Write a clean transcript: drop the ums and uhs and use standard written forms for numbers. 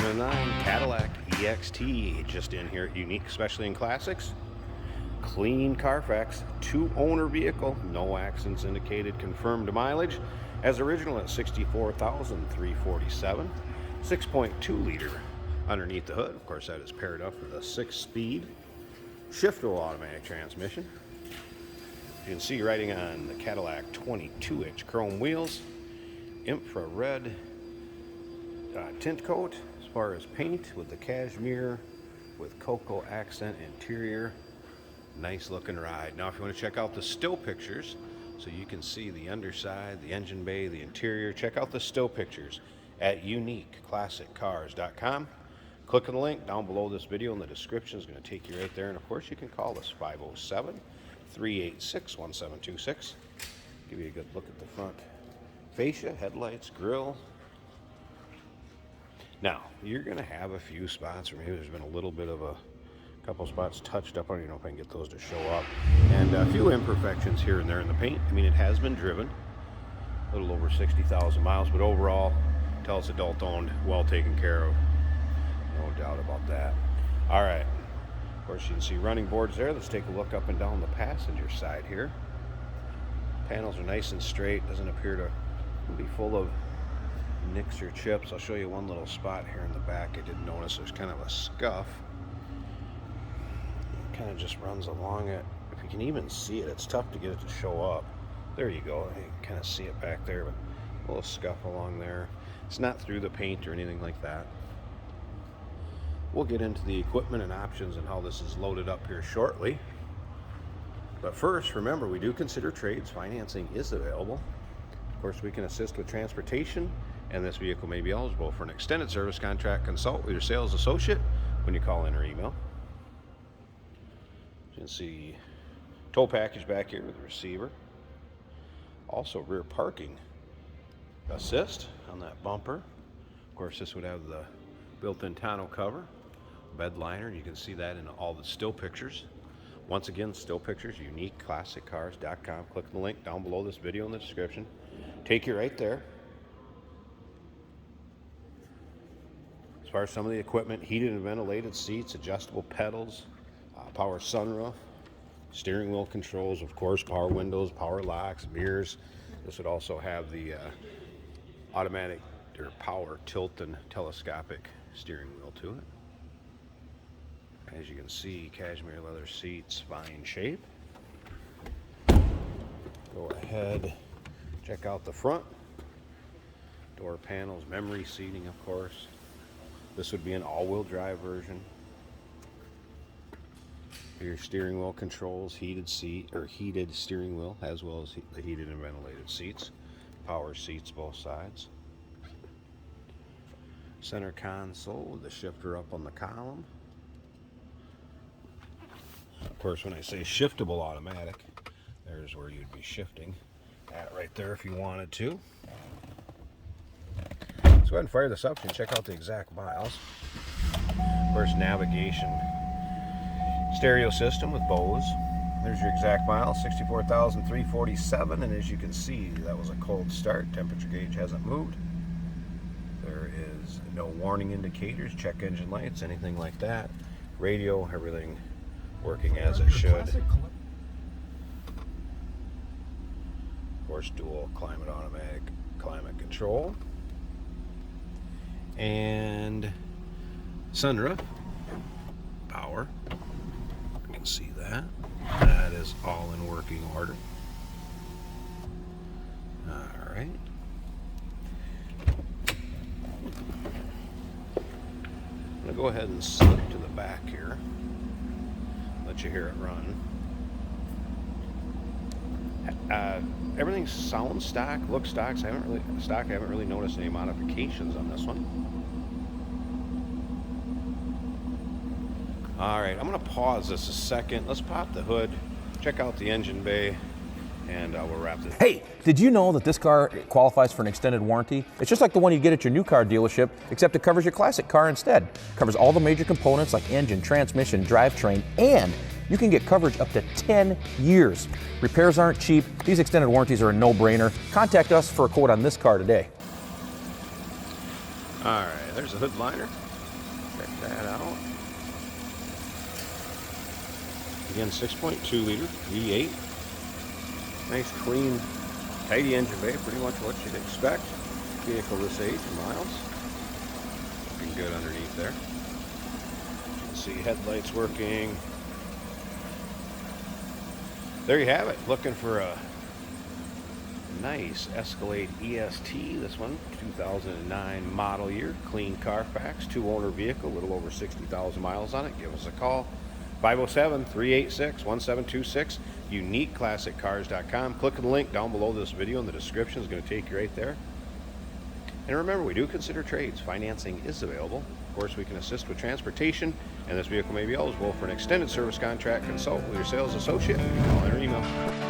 2009 Cadillac EXT, just in here at Unique, especially in classics. Clean Carfax, 2-owner vehicle, no accidents indicated, confirmed mileage as original at 64,347, 6.2 liter underneath the hood. Of course, that is paired up with a 6-speed shiftable automatic transmission. You can see writing on the Cadillac 22-inch chrome wheels, infrared tint coat as far as paint with the cashmere with cocoa accent interior. Nice looking ride. Now if you want to check out the still pictures so you can see the underside, the engine bay, the interior, check out the still pictures at uniqueclassiccars.com. Click on the link down below this video in the description. Is going to take you right there, and of course you can call us 507-386-1726. Give you a good look at the front fascia, headlights, grille. Now, you're going to have a few spots, or maybe there's been a little bit of a couple spots touched up. I don't even know if I can get those to show up. And a few imperfections here and there in the paint. I mean, it has been driven a little over 60,000 miles, but overall, tell it's adult owned, well taken care of. No doubt about that. All right. Of course, you can see running boards there. Let's take a look up and down the passenger side here. Panels are nice and straight. Doesn't appear to be full of nicks or chips. I'll show you one little spot here in the back. I did notice there's kind of a scuff. It kind of just runs along it. If you can even see it, it's tough to get it to show up. There you go. You can kind of see it back there, but a little scuff along there. It's not through the paint or anything like that. We'll get into the equipment and options and how this is loaded up here shortly. But first, remember, we do consider trades. Financing is available. Of course, we can assist with transportation, and this vehicle may be eligible for an extended service contract. Consult with your sales associate when you call in or email. You can see tow package back here with the receiver. Also rear parking assist on that bumper. Of course, this would have the built-in tonneau cover, bed liner, and you can see that in all the still pictures. Once again, still pictures, uniqueclassiccars.com. Click the link down below this video in the description. Take you right there. As far as some of the equipment, heated and ventilated seats, adjustable pedals, power sunroof, steering wheel controls, of course, power windows, power locks, mirrors. This would also have the automatic or power tilt and telescopic steering wheel to it. As you can see, cashmere leather seats, fine shape. Go ahead, check out the front. Door panels, memory seating, of course. This would be an all-wheel drive version. Your steering wheel controls, heated steering wheel, as well as the heated and ventilated seats. Power seats both sides. Center console with the shifter up on the column. Of course, when I say shiftable automatic, there's where you'd be shifting at right there if you wanted to. Let's go ahead and fire this up and check out the exact miles. Of course, navigation, stereo system with Bose. There's your exact miles, 64,347, and as you can see, that was a cold start. Temperature gauge hasn't moved. There is no warning indicators, check engine lights, anything like that. Radio, everything working as it should. Of course, dual automatic climate control. And sunroof, power. You can see that. That is all in working order. All right. I'm going to go ahead and slip to the back here. Let you hear it run. Everything sounds stock, looks stock. I haven't really noticed any modifications on this one. All right, I'm going to pause this a second. Let's pop the hood, check out the engine bay, and we'll wrap this. Hey, did you know that this car qualifies for an extended warranty? It's just like the one you get at your new car dealership, except it covers your classic car instead. It covers all the major components like engine, transmission, drivetrain, and you can get coverage up to 10 years. Repairs aren't cheap. These extended warranties are a no-brainer. Contact us for a quote on this car today. All right, there's the hood liner. that out. Again, 6.2 liter V8. Nice, clean, tidy engine bay, pretty much what you'd expect. Vehicle this age in miles. Looking good underneath there. You can see headlights working. There you have it. Looking for a nice Escalade EXT. This one, 2009 model year. Clean Carfax, 2-owner vehicle, a little over 60,000 miles on it. Give us a call. 507-386-1726, uniqueclassiccars.com. Click on the link down below this video in the description. Is going to take you right there. And remember, we do consider trades. Financing is available. Of course, we can assist with transportation, and this vehicle may be eligible for an extended service contract. Consult with your sales associate. Call or email.